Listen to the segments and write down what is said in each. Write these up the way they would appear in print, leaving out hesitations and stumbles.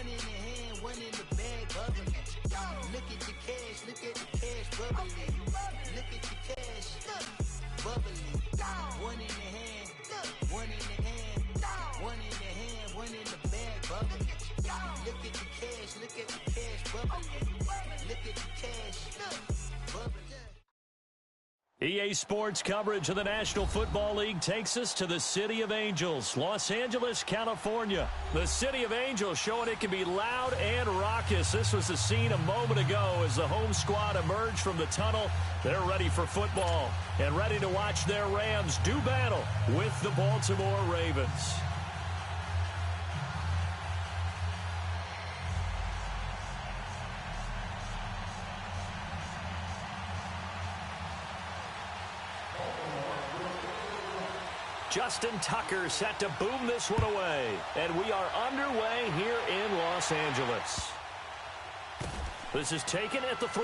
One in the hand, one in the bag, bubbling. Look at the cash, look at the cash, bubbling. Look at the cash, bubbling. One in the hand, one in the hand, one in the hand, one in the bag, bubbling. Look at the cash, look at the cash, bubbling. Look at the cash, bubbling. EA Sports coverage of the National Football League takes us to the City of Angels, Los Angeles, California. The City of Angels showing it can be loud and raucous. This was the scene a moment ago as the home squad emerged from the tunnel. They're ready for football and ready to watch their Rams do battle with the Baltimore Ravens. Justin Tucker set to boom this one away. And we are underway here in Los Angeles. This is taken at the 3.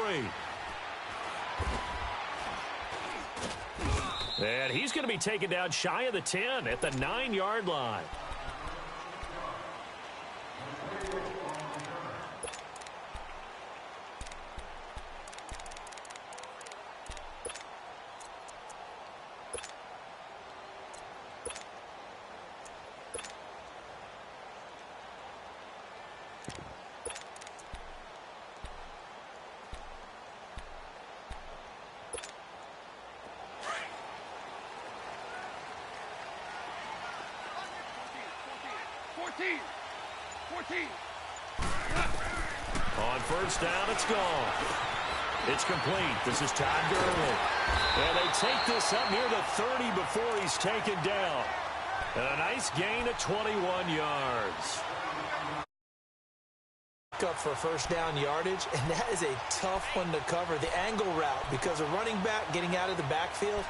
And he's going to be taken down shy of the 10 at the 9-yard line. On first down, it's gone. It's complete. This is Todd Gurley. And they take this up near the 30 before he's taken down. And a nice gain of 21 yards. Up for first down yardage, and that is a tough one to cover. The angle route, because a running back getting out of the backfield,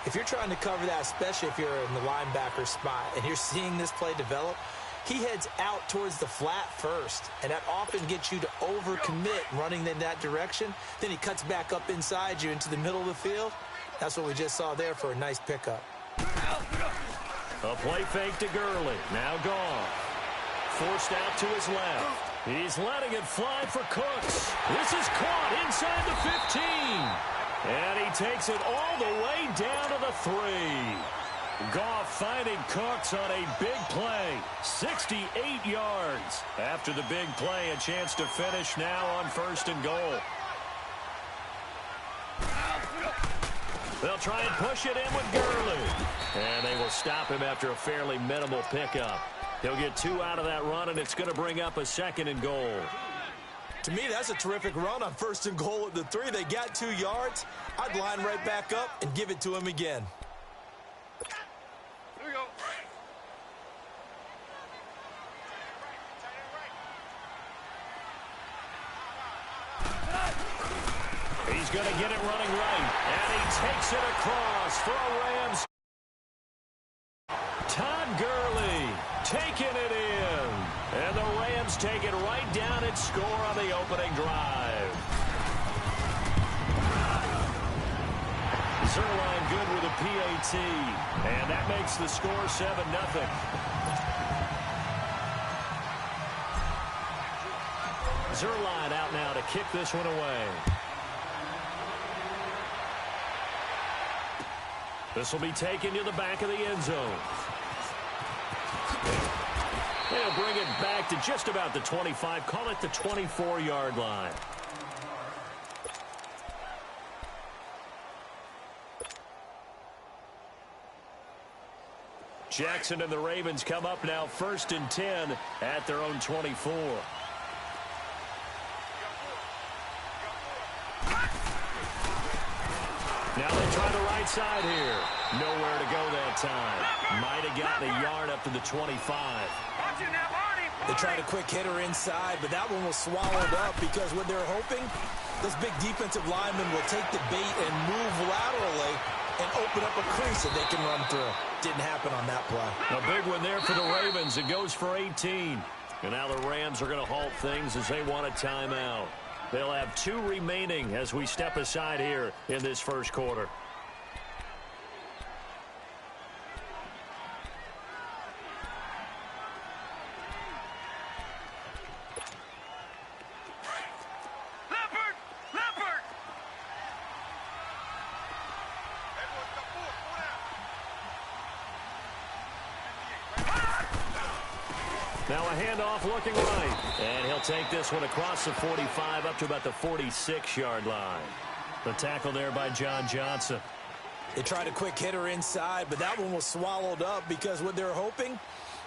if you're trying to cover that, especially if you're in the linebacker spot, and you're seeing this play develop, he heads out towards the flat first, and that often gets you to overcommit running in that direction. Then he cuts back up inside you into the middle of the field. That's what we just saw there for a nice pickup. A play fake to Gurley. Now gone. Forced out to his left. He's letting it fly for Cooks. This is caught inside the 15. And he takes it all the way down to the 3. Goff finding Cooks on a big play. 68 yards. After the big play, a chance to finish now on first and goal. They'll try and push it in with Gurley. And they will stop him after a fairly minimal pickup. He'll get 2 out of that run, and it's going to bring up a second and goal. To me, that's a terrific run on first and goal at the 3. They got 2 yards. I'd line right back up and give it to him again. He's going to get it running right, and he takes it across for a Rams. Todd Gurley taking it in, and the Rams take it right down and score on the opening drive. Zerline good with a PAT, and that makes the score 7-0. Zerline out now to kick this one away. This will be taken to the back of the end zone. They'll bring it back to just about the 25. Call it the 24-yard line. Jackson and the Ravens come up now 1st and 10 at their own 24. Now they try the right side here. Nowhere to go that time. Might have gotten a yard up to the 25. They tried a quick hitter inside, but that one was swallowed up because what they're hoping, this big defensive lineman will take the bait and move laterally and open up a crease that they can run through. Didn't happen on that play. A big one there for the Ravens. It goes for 18. And now the Rams are going to halt things as they want a timeout. They'll have 2 remaining as we step aside here in this first quarter. Now a handoff looking right. And he'll take this one across the 45 up to about the 46-yard line. The tackle there by John Johnson. They tried a quick hitter inside, but that one was swallowed up because what they're hoping,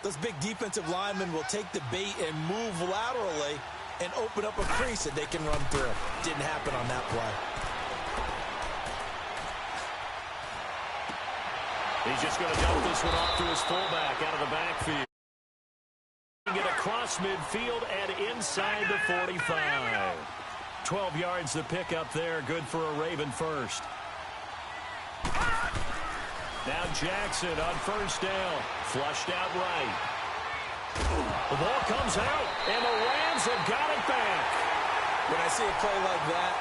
those big defensive linemen will take the bait and move laterally and open up a crease that they can run through. Didn't happen on that play. He's just going to dump this one off to his fullback out of the backfield. Get across midfield and inside the 45. 12 yards to pick up there. Good for a Raven first. Now Jackson on first down. Flushed out right. The ball comes out, and the Rams have got it back. When I see a play like that,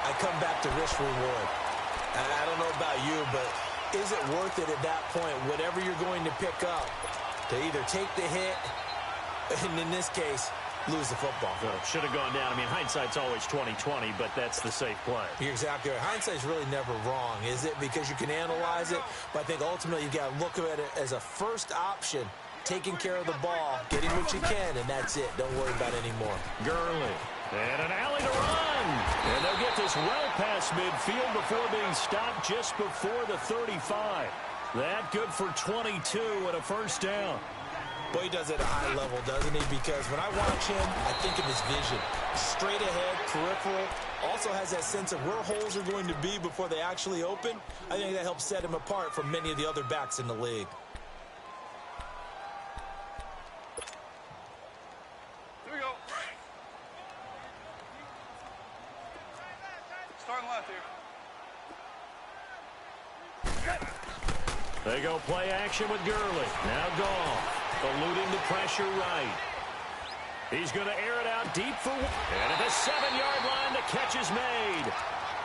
I come back to risk reward. I don't know about you, but is it worth it at that point, whatever you're going to pick up, to either take the hit, and in this case, lose the football? Should have gone down. I mean, hindsight's always 20/20, but that's the safe play. You're exactly right. Hindsight's really never wrong, is it? Because you can analyze it, but I think ultimately you've got to look at it as a first option, taking care of the ball, getting what you can, and that's it. Don't worry about it anymore. Gurley. And an alley to run. And they'll get this well past midfield before being stopped just before the 35. That good for 22 and a first down. Boy, he does it at a high level, doesn't he? Because when I watch him, I think of his vision. Straight ahead, peripheral. Also has that sense of where holes are going to be before they actually open. I think that helps set him apart from many of the other backs in the league. Here we go. Starting left here. They go play action with Gurley. Now Goff. Alluding to pressure right. He's going to air it out deep for one. And at the 7-yard line, the catch is made.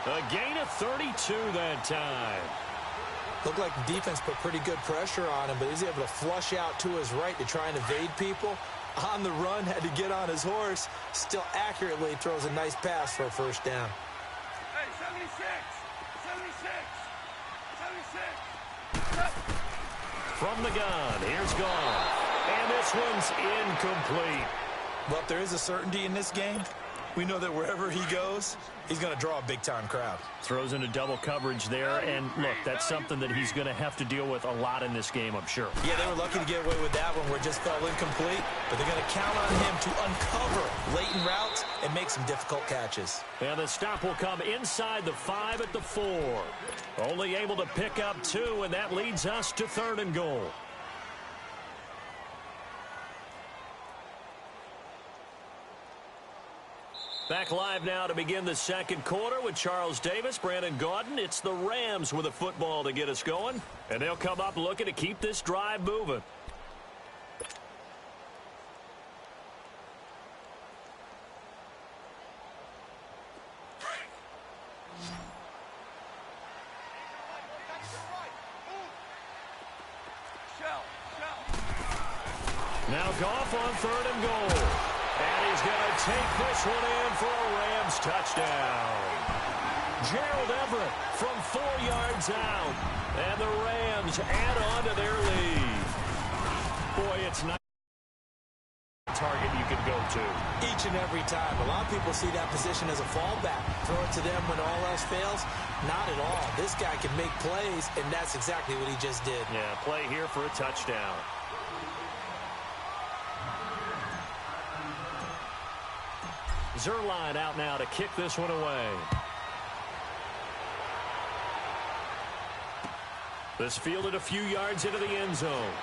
A gain of 32 that time. Looked like the defense put pretty good pressure on him, but he's able to flush out to his right to try and evade people. On the run, had to get on his horse. Still accurately throws a nice pass for a first down. Hey, 76! 76! 76! From the gun, here's Goff. And this one's incomplete. Well, if there is a certainty in this game, we know that wherever he goes, he's going to draw a big-time crowd. Throws into double coverage there, and look, that's something that he's going to have to deal with a lot in this game, I'm sure. Yeah, they were lucky to get away with that one where it just fell incomplete, but they're going to count on him to uncover latent routes and make some difficult catches. And the stop will come inside the 5 at the 4. Only able to pick up 2, and that leads us to 3rd and goal. Back live now to begin the second quarter with Charles Davis, Brandon Gaudin. It's the Rams with a football to get us going, and they'll come up looking to keep this drive moving. Now Goff on 3rd and goal. And he's going to take this one in for a Rams touchdown. Gerald Everett from 4 yards out. And the Rams add on to their lead. Boy, it's not a target you could go to. Each and every time. A lot of people see that position as a fallback. Throw it to them when all else fails. Not at all. This guy can make plays, and that's exactly what he just did. Yeah, play here for a touchdown. Zerline out now to kick this one away. This fielded a few yards into the end zone.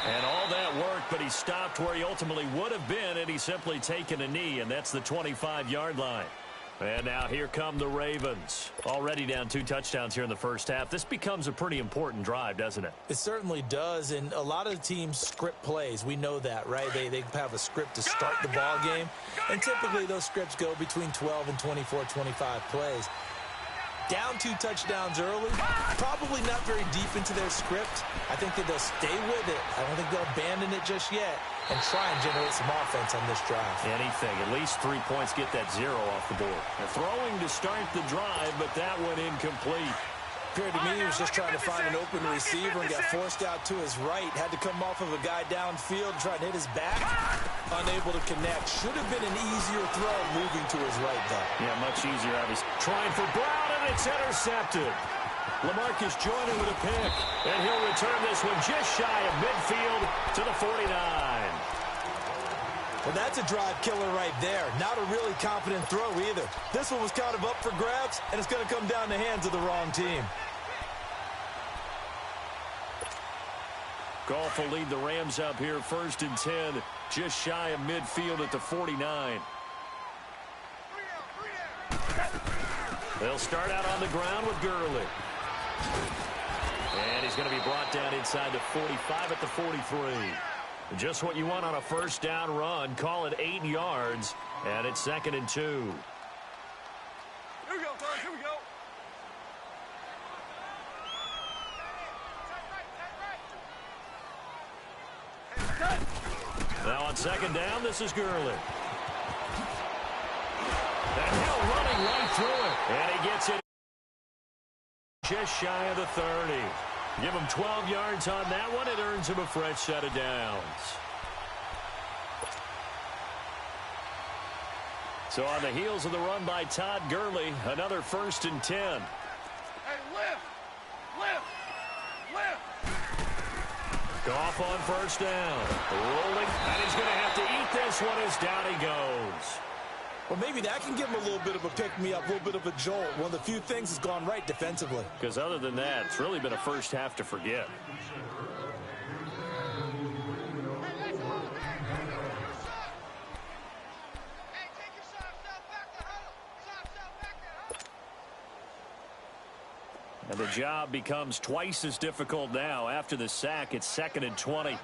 And all that work, but he stopped where he ultimately would have been, and he's simply taken a knee, and that's the 25-yard line. And now here come the Ravens. Already down 2 touchdowns here in the first half. This becomes a pretty important drive, doesn't it? It certainly does, and a lot of the teams script plays. We know that, right? They have a script to start the ball game, and typically those scripts go between 12 and 24, 25 plays. Down 2 touchdowns early, probably not very deep into their script. I think that they'll stay with it. I don't think they'll abandon it just yet and try and generate some offense on this drive. Anything. At least 3 points, get that 0 off the board. They're throwing to start the drive, but that one incomplete. Appeared to me he was just trying to find an open receiver and got forced out to his right. Had to come off of a guy downfield, trying to hit his back. Unable to connect. Should have been an easier throw moving to his right, though. Yeah, much easier. Obviously. Trying for Brown, and it's intercepted. LaMarcus joining with a pick, and he'll return this one just shy of midfield to the 49. Well, that's a drive killer right there. Not a really confident throw either. This one was kind of up for grabs, and it's going to come down the hands of the wrong team. Goff will lead the Rams up here, 1st and 10, just shy of midfield at the 49. They'll start out on the ground with Gurley. And he's going to be brought down inside the 45 at the 43. Just what you want on a first down run. Call it 8 yards, and it's 2nd and 2. Here we go, fellas. Here we go. Now on 2nd down, this is Gurley. And Hill running right through it. And he gets it just shy of the 30. Give him 12 yards on that one. It earns him a fresh set of downs. So on the heels of the run by Todd Gurley, another 1st and 10. Hey, lift. Lift. Lift. Goff on 1st down. Rolling. And he's going to have to eat this one as down he goes. Well, maybe that can give him a little bit of a pick-me-up, a little bit of a jolt. One of the few things has gone right defensively. Because other than that, it's really been a first half to forget. And the job becomes twice as difficult now. After the sack, it's 2nd and 20.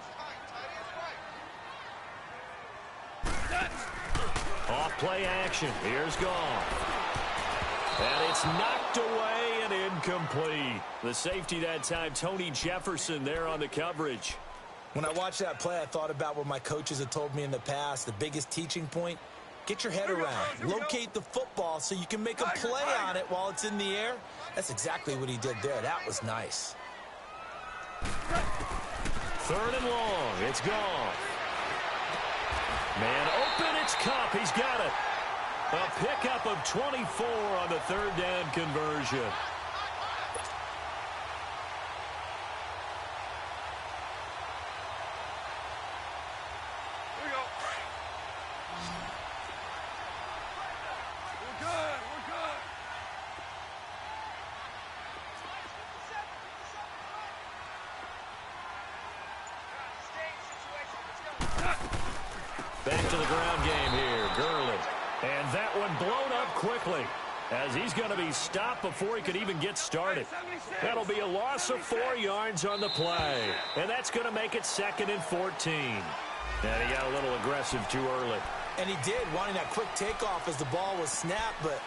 Off play action. Here's Goff. And it's knocked away and incomplete. The safety that time, Tony Jefferson there on the coverage. When I watched that play, I thought about what my coaches had told me in the past. The biggest teaching point, get your head around. Locate the football so you can make a play on it while it's in the air. That's exactly what he did there. That was nice. 3rd and long. It's Goff. Man open, it's Kupp. He's got it. A pickup of 24 on the 3rd down conversion. Here we go. We're good. We're good. Back to the ground game here. Gurley. And that one blown up quickly as he's going to be stopped before he could even get started. That'll be a loss of 4 yards on the play. And that's going to make it 2nd and 14. And he got a little aggressive too early. And he did, wanting that quick takeoff as the ball was snapped. But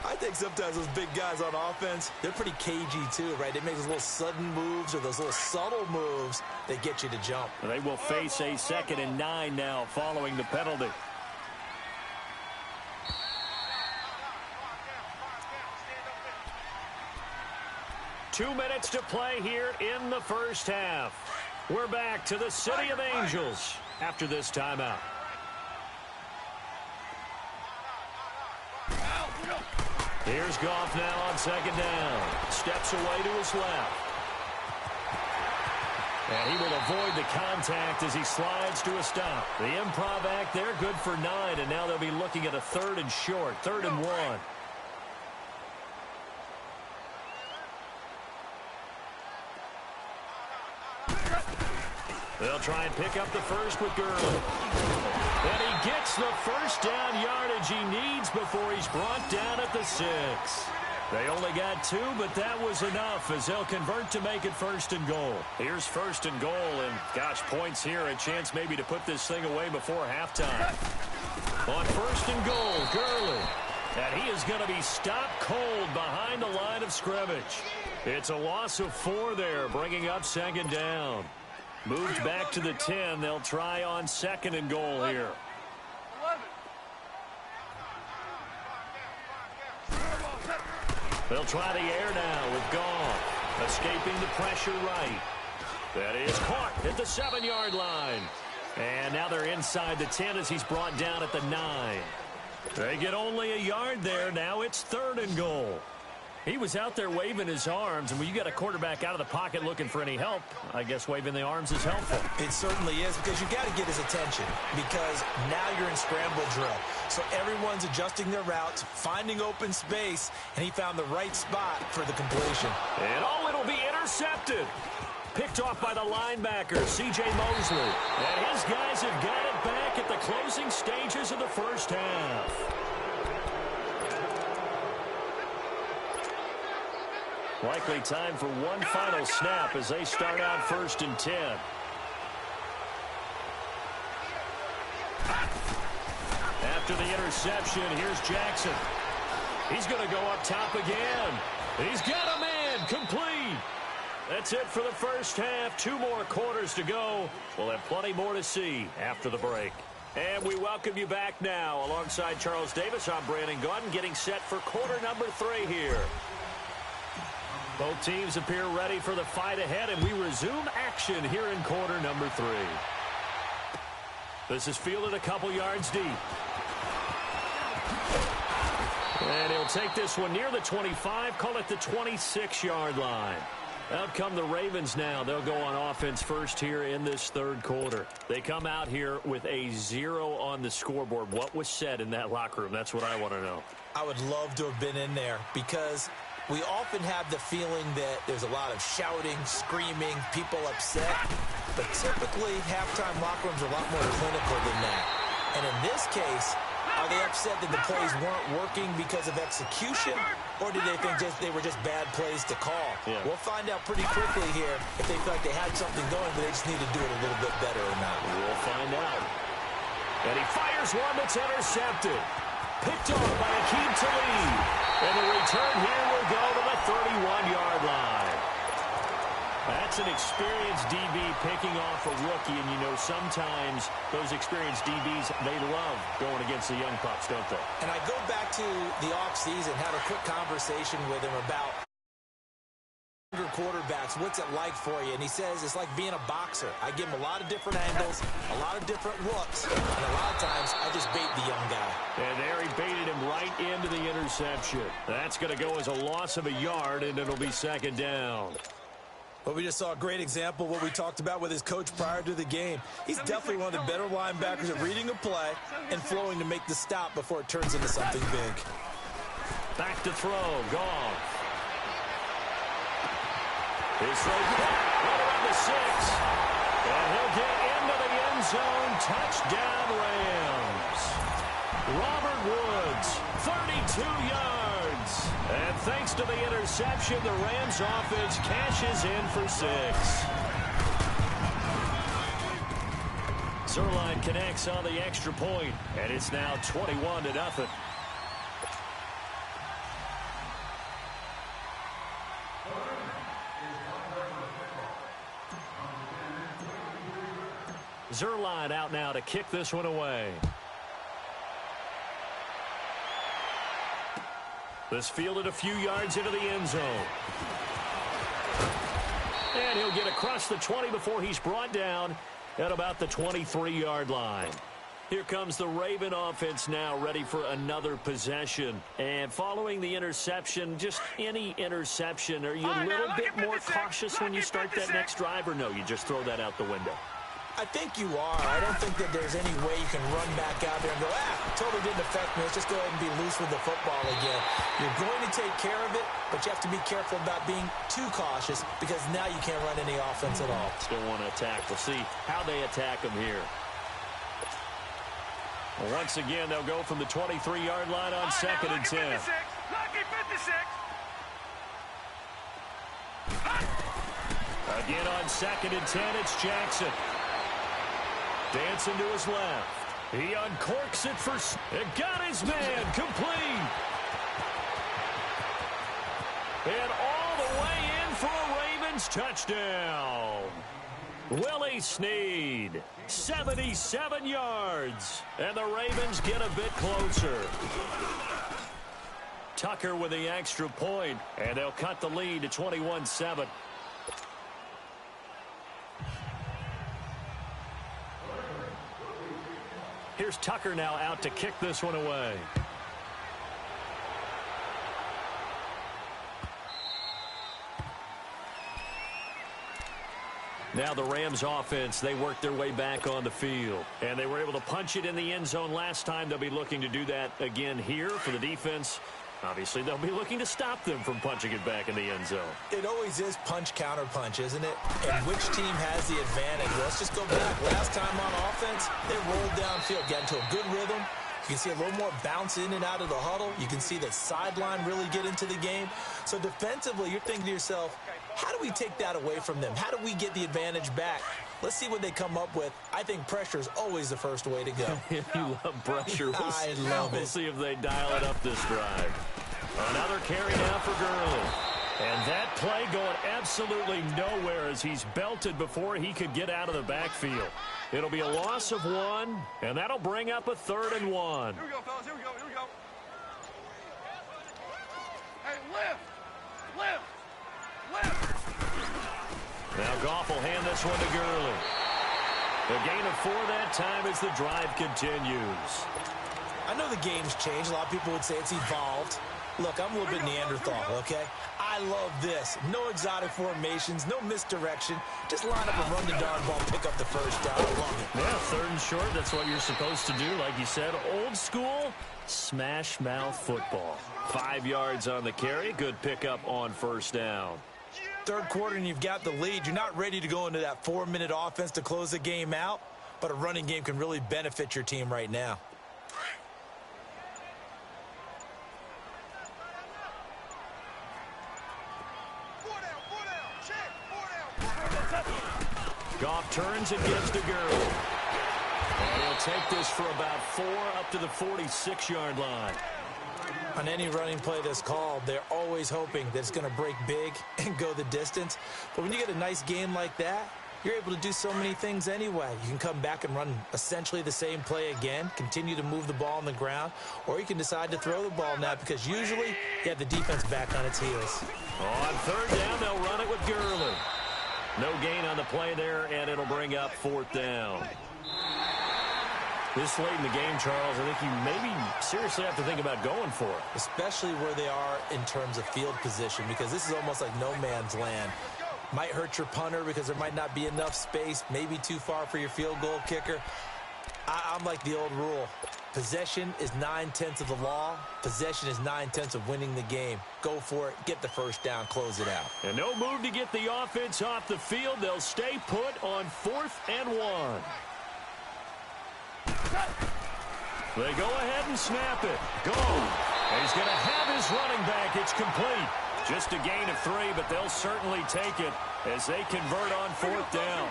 I think sometimes those big guys on offense, they're pretty cagey too, right? They make those little sudden moves or those little subtle moves that get you to jump. They will face a 2nd and 9 now following the penalty. Two minutes to play here in the first half. We're back to the City of Angels after this timeout. Here's Goff now on 2nd down. Steps away to his left. And he will avoid the contact as he slides to a stop. The improv act there, good for 9, and now they'll be looking at a 3rd and short, 3rd and 1. They'll try and pick up the first with Gurley. And he gets the first down yardage he needs before he's brought down at the 6. They only got 2, but that was enough as they'll convert to make it 1st and goal. Here's 1st and goal, and gosh, points here, a chance maybe to put this thing away before halftime. On 1st and goal, Gurley. And he is going to be stopped cold behind the line of scrimmage. It's a loss of 4 there, bringing up 2nd down. Moved back to the 10. They'll try on 2nd and goal here. 11. They'll try the air now with Goff. Escaping the pressure right. That is caught at the 7-yard line. And now they're inside the 10 as he's brought down at the 9. They get only a yard there. Now it's 3rd and goal. He was out there waving his arms, and when you got a quarterback out of the pocket looking for any help, I guess waving the arms is helpful. It certainly is, because you got to get his attention, because now you're in scramble drill. So everyone's adjusting their routes, finding open space, and he found the right spot for the completion. And it'll be intercepted. Picked off by the linebacker, C.J. Mosley. And his guys have got it back at the closing stages of the first half. Likely time for one final snap as they start out 1st and 10. After the interception, here's Jackson. He's going to go up top again. He's got a man, complete. That's it for the first half. 2 more quarters to go. We'll have plenty more to see after the break. And we welcome you back now. Alongside Charles Davis, I'm Brandon Gaudin, getting set for quarter number 3 here. Both teams appear ready for the fight ahead, and we resume action here in quarter number 3. This is fielded a couple yards deep. And he'll take this one near the 25, call it the 26-yard line. Out come the Ravens now. They'll go on offense first here in this 3rd quarter. They come out here with a 0 on the scoreboard. What was said in that locker room? That's what I want to know. I would love to have been in there, because we often have the feeling that there's a lot of shouting, screaming, people upset. But typically, halftime locker rooms are a lot more clinical than that. And in this case, are they upset that the plays weren't working because of execution? Or do they think they were just bad plays to call? Yeah. We'll find out pretty quickly here if they feel like they had something going, but they just need to do it a little bit better or not. We'll find out. And he fires one that's intercepted. Picked off by Akeem Talib. And the return here will go to the 31-yard line. That's an experienced DB picking off a rookie, and you know sometimes those experienced DBs, they love going against the young pups, don't they? And I go back to the offseason, had a quick conversation with him about younger quarterbacks, what's it like for you? And he says it's like being a boxer. I give him a lot of different angles, a lot of different looks, and a lot of times I just bait the young guy. And there he baited him right into the interception. That's going to go as a loss of a yard, and it'll be 2nd down. Well, we just saw a great example of what we talked about with his coach prior to the game. He's definitely one of the better linebackers at reading a play and flowing to make the stop before it turns into something big. Back to throw, Goff. His throw right around the 6. And he'll get into the end zone. Touchdown, Rams. Robert Woods, 32 yards. And thanks to the interception, the Rams offense cashes in for 6. Zerline connects on the extra point, and it's now 21-0. Zerline out now to kick this one away. This fielded a few yards into the end zone. And he'll get across the 20 before he's brought down at about the 23-yard line. Here comes the Raven offense now, ready for another possession. And following the interception, just any interception, are you a little bit more cautious when you start that next drive, or no, you just throw that out the window? I think you are. I don't think that there's any way you can run back out there and go, totally didn't affect me. Let's just go ahead and be loose with the football again. You're going to take care of it, but you have to be careful about being too cautious, because now you can't run any offense at all. Still want to attack. We'll see how they attack them here. Well, once again, they'll go from the 23-yard line on 2nd and 10. Again on 2nd and 10, it's Jackson. Dancing to his left. He uncorks it for... It got his man complete. And all the way in for a Ravens touchdown. Willie Snead, 77 yards. And the Ravens get a bit closer. Tucker with the extra point, and they'll cut the lead to 21-7. Here's Tucker now out to kick this one away. Now the Rams offense, they worked their way back on the field. And they were able to punch it in the end zone last time. They'll be looking to do that again here for the defense. Obviously, they'll be looking to stop them from punching it back in the end zone. It always is punch, counter punch, isn't it? And which team has the advantage? Let's just go back. Last time on offense, they rolled downfield, got into a good rhythm. You can see a little more bounce in and out of the huddle. You can see the sideline really get into the game. So defensively, you're thinking to yourself, how do we take that away from them? How do we get the advantage back? Let's see what they come up with. I think pressure is always the first way to go. You love pressure. I love it. We'll see if they dial it up this drive. Another carry now for Gurley. And that play going absolutely nowhere as he's belted before he could get out of the backfield. It'll be a loss of 1, and that'll bring up a 3rd and 1. Here we go, fellas. Here we go. Here we go. Hey, lift. Now Goff will hand this one to Gurley. A gain of 4 that time as the drive continues. I know the game's changed. A lot of people would say it's evolved. Look, I'm a little bit Neanderthal, okay? I love this. No exotic formations, no misdirection. Just line up and run the darn ball, pick up the first down. I love it. Yeah, 3rd and short, that's what you're supposed to do. Like you said, old school, smash mouth football. 5 yards on the carry, good pickup on 1st down. 3rd quarter and you've got the lead. You're not ready to go into that 4-minute offense to close the game out, but a running game can really benefit your team right now. Goff turns and gives to Gurley. And he'll take this for about 4 up to the 46-yard line. On any running play that's called, they're always hoping that it's going to break big and go the distance. But when you get a nice game like that, you're able to do so many things anyway. You can come back and run essentially the same play again, continue to move the ball on the ground, or you can decide to throw the ball now because usually you have the defense back on its heels. On 3rd down, they'll run it with Gurley. No gain on the play there, and it'll bring up 4th down. This late in the game, Charles, I think you maybe seriously have to think about going for it. Especially where they are in terms of field position, because this is almost like no man's land. Might hurt your punter because there might not be enough space, maybe too far for your field goal kicker. I'm like the old rule. Possession is 9/10 of the law. Possession is 9/10 of winning the game. Go for it. Get the 1st down. Close it out. And no move to get the offense off the field. They'll stay put on 4th and 1. They go ahead and snap it. Gone. And he's going to have his running back. It's complete. Just a gain of 3, but they'll certainly take it as they convert on 4th down.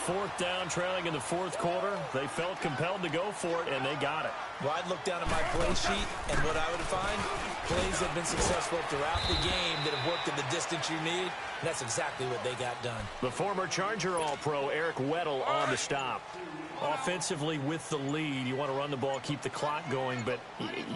4th down, trailing in the 4th quarter. They felt compelled to go for it, and they got it. Well, I'd look down at my play sheet, and what I would find, plays have been successful throughout the game that have worked at the distance you need, and that's exactly what they got done. The former Charger All-Pro, Eric Weddle, on the stop. Offensively with the lead, you want to run the ball, keep the clock going, but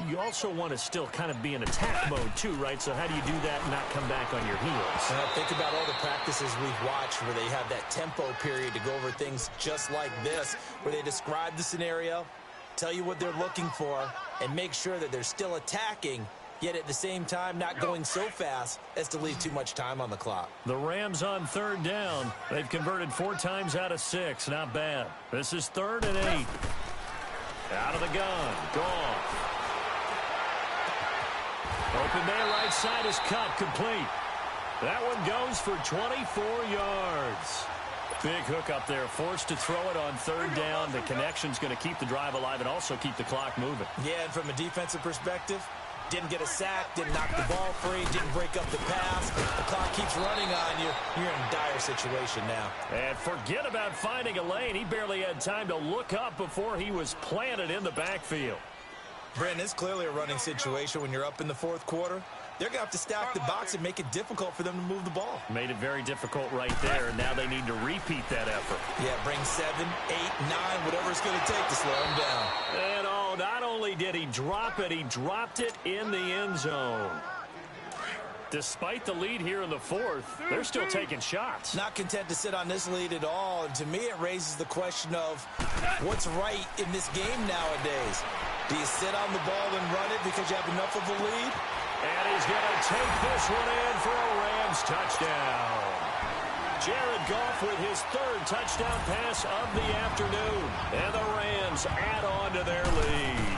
you also want to still kind of be in attack mode too, right? So how do you do that and not come back on your heels? Think about all the practices we've watched where they have that tempo period to go over things just like this, where they describe the scenario, tell you what they're looking for, and make sure that they're still attacking, yet at the same time not going so fast as to leave too much time on the clock. The Rams on 3rd down. They've converted 4 times out of 6. Not bad. This is 3rd and 8. Out of the gun. Gone. Open man right side is cut. Complete. That one goes for 24 yards. Big hook up there. Forced to throw it on 3rd down. The connection's going to keep the drive alive and also keep the clock moving. Yeah, and from a defensive perspective, didn't get a sack, didn't knock the ball free, didn't break up the pass. The clock keeps running on you. You're in a dire situation now. And forget about finding a lane. He barely had time to look up before he was planted in the backfield. Brandon, it's clearly a running situation when you're up in the 4th quarter. they're going to have to stack the box and make it difficult for them to move the ball. Made it very difficult right there, and now they need to repeat that effort. Yeah, bring 7, 8, 9, whatever it's going to take to slow him down. And not only did he drop it, he dropped it in the end zone. Despite the lead here in the fourth, they're still taking shots. Not content to sit on this lead at all. And to me, it raises the question of what's right in this game nowadays. Do you sit on the ball and run it because you have enough of a lead? And he's going to take this one in for a Rams touchdown. Jared Goff with his third touchdown pass of the afternoon. And the Rams add on to their lead.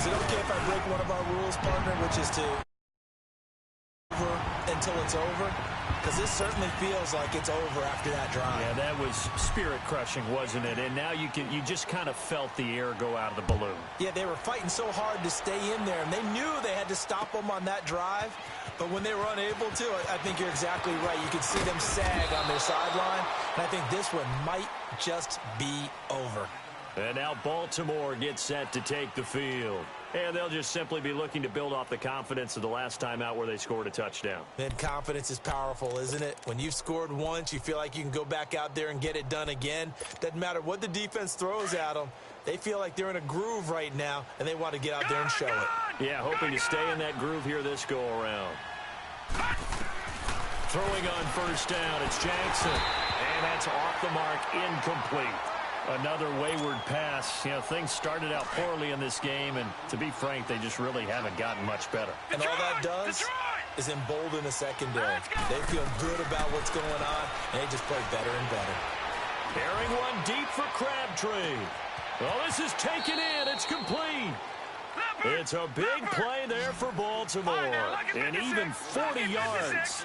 Is it okay if I break one of our rules, partner, which is to until it's over? Because this certainly feels like it's over after that drive. Yeah, that was spirit-crushing, wasn't it? And now you just kind of felt the air go out of the balloon. Yeah, they were fighting so hard to stay in there, and they knew they had to stop them on that drive. But when they were unable to, I think you're exactly right. You could see them sag on their sideline, and I think this one might just be over. And now Baltimore gets set to take the field. And they'll just simply be looking to build off the confidence of the last time out where they scored a touchdown. And confidence is powerful, isn't it? When you've scored once, you feel like you can go back out there and get it done again. Doesn't matter what the defense throws at them. They feel like they're in a groove right now, and they want to get out there and show it. Yeah, hoping to stay in that groove here this go-around. Throwing on first down, it's Jackson. And that's off the mark, incomplete. Another wayward pass. You know, things started out poorly in this game, and to be frank, they just really haven't gotten much better. And all that does is embolden the secondary. They feel good about what's going on, and they just play better and better. Carrying one deep for Crabtree. Well, this is taken in. It's complete. It's a big play there for Baltimore. And even 40 yards.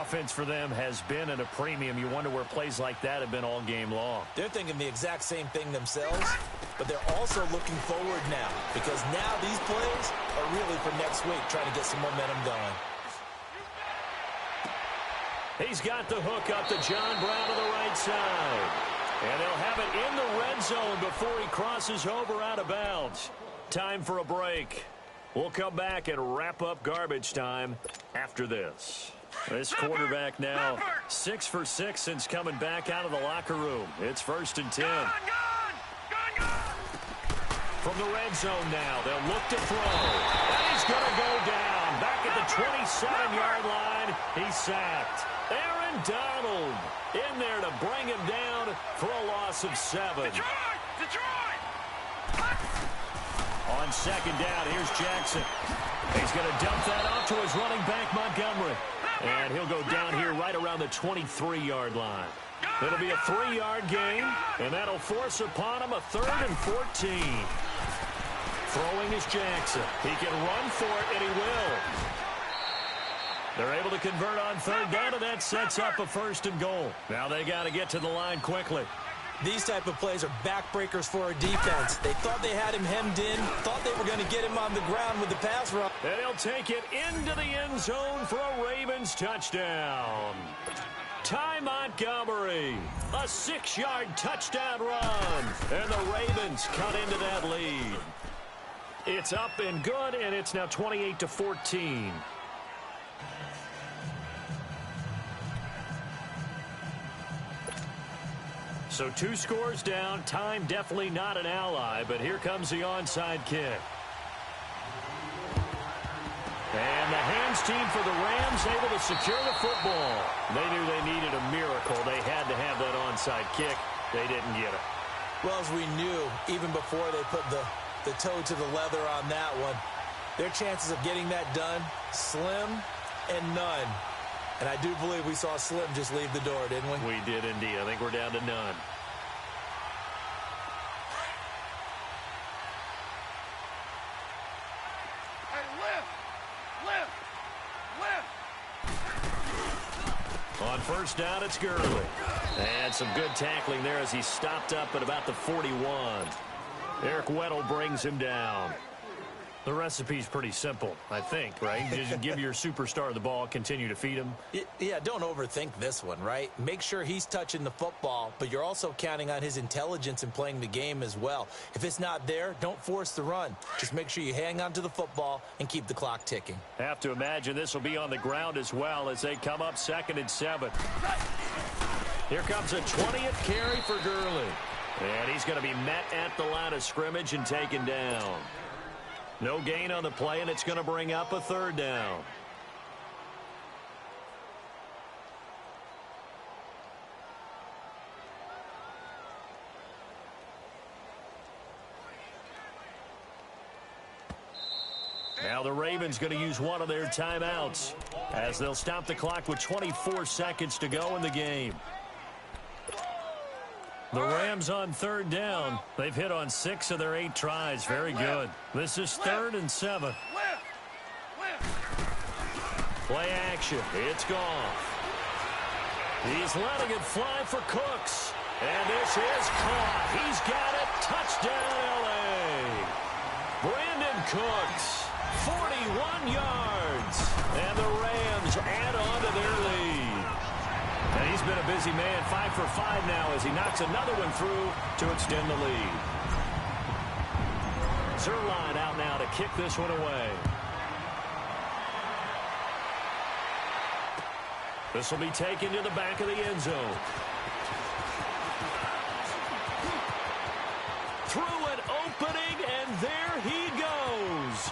Offense for them has been at a premium. You wonder where plays like that have been all game long. They're thinking the exact same thing themselves, but they're also looking forward now because now these plays are really for next week, trying to get some momentum going. He's got the hook up to John Brown to the right side. And they'll have it in the red zone before he crosses over out of bounds. Time for a break. We'll come back and wrap up garbage time after this. This quarterback now 6 for 6 since coming back out of the locker room. It's 1st and 10. From the red zone now, they'll look to throw. And he's going to go down. Back at the 27-yard line, he's sacked. Aaron Donald in there to bring him down for a loss of 7. Detroit! On second down, here's Jackson. He's going to dump that off to his running back, Montgomery. And he'll go down here right around the 23-yard line. It'll be a 3-yard gain, and that'll force upon him a 3rd and 14. Throwing is Jackson. He can run for it, and he will. They're able to convert on 3rd down, and that sets up a 1st and goal. Now they got to get to the line quickly. These type of plays are backbreakers for a defense. They thought they had him hemmed in, thought they were going to get him on the ground with the pass rush. And he'll take it into the end zone for a Ravens touchdown. Ty Montgomery, a 6-yard touchdown run. And the Ravens cut into that lead. It's up and good, and it's now 28-14. So 2 scores down. Time definitely not an ally, but here comes the onside kick. And the hands team for the Rams able to secure the football. They knew they needed a miracle. They had to have that onside kick. They didn't get it. Well, as we knew, even before they put the toe to the leather on that one, their chances of getting that done, slim and none. And I do believe we saw Slim just leave the door, didn't we? We did indeed. I think we're down to none. Hey, lift! On first down, it's Gurley. And some good tackling there as he stopped up at about the 41. Eric Weddle brings him down. The recipe's pretty simple, I think, right? Just give your superstar the ball, continue to feed him. Yeah, don't overthink this one, right? Make sure he's touching the football, but you're also counting on his intelligence in playing the game as well. If it's not there, don't force the run. Just make sure you hang on to the football and keep the clock ticking. Have to imagine this will be on the ground as well as they come up 2nd and 7. Here comes a 20th carry for Gurley. And he's going to be met at the line of scrimmage and taken down. No gain on the play, and it's going to bring up a 3rd down. Now the Ravens going to use one of their timeouts as they'll stop the clock with 24 seconds to go in the game. The Rams on 3rd down. They've hit on 6 of their 8 tries. Very good. This is 3rd and 7. Play action. It's gone. He's letting it fly for Cooks. And this is caught. He's got it. Touchdown, L.A. Brandon Cooks, 41 yards. And the Rams add on to their lead. And he's been a busy man, 5 for 5 now as he knocks another one through to extend the lead. Zerline out now to kick this one away. This will be taken to the back of the end zone. Through an opening, and there he goes.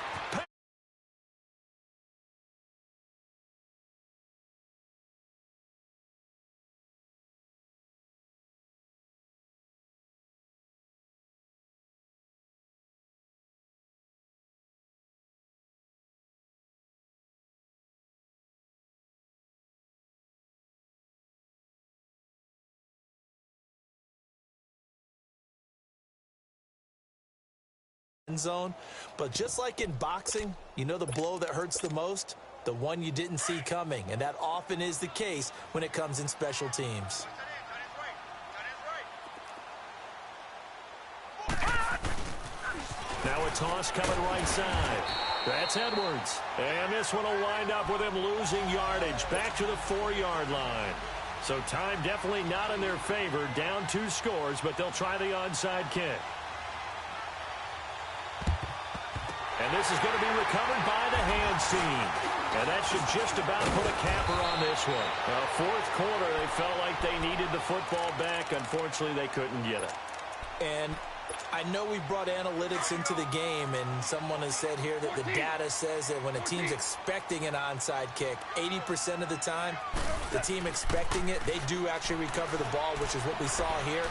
Zone, but just like in boxing, you know the blow that hurts the most? The one you didn't see coming, and that often is the case when it comes in special teams. Now a toss coming right side. That's Edwards. And this one will wind up with him losing yardage back to the 4-yard line. So time definitely not in their favor. Down 2 scores, but they'll try the onside kick. And this is going to be recovered by the hands team. And that should just about put a capper on this one. 4th quarter, they felt like they needed the football back. Unfortunately, they couldn't get it. And I know we brought analytics into the game, and someone has said here that the data says that when a team's expecting an onside kick, 80% of the time, the team expecting it, they do actually recover the ball, which is what we saw here.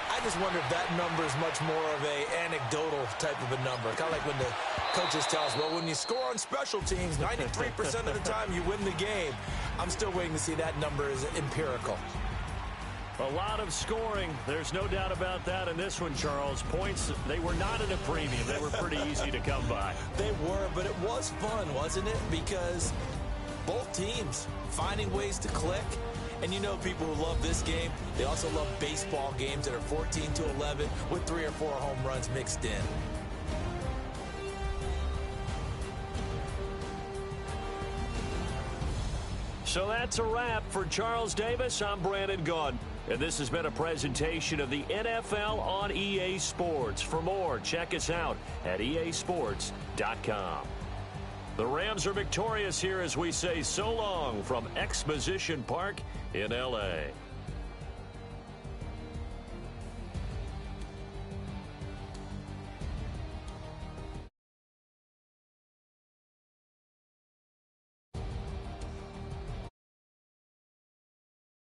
I just wonder if that number is much more of a anecdotal type of a number. Kind of like when the coaches tell us, well, when you score on special teams, 93% of the time you win the game. I'm still waiting to see that number is empirical. A lot of scoring. There's no doubt about that in this one, Charles. Points, they were not at a premium. They were pretty easy to come by. They were, but it was fun, wasn't it? Because both teams finding ways to click. And you know people who love this game, they also love baseball games that are 14-11 with 3 or 4 home runs mixed in. So that's a wrap for Charles Davis. I'm Brandon Gunn. And this has been a presentation of the NFL on EA Sports. For more, check us out at easports.com. The Rams are victorious here as we say so long from Exposition Park in L.A.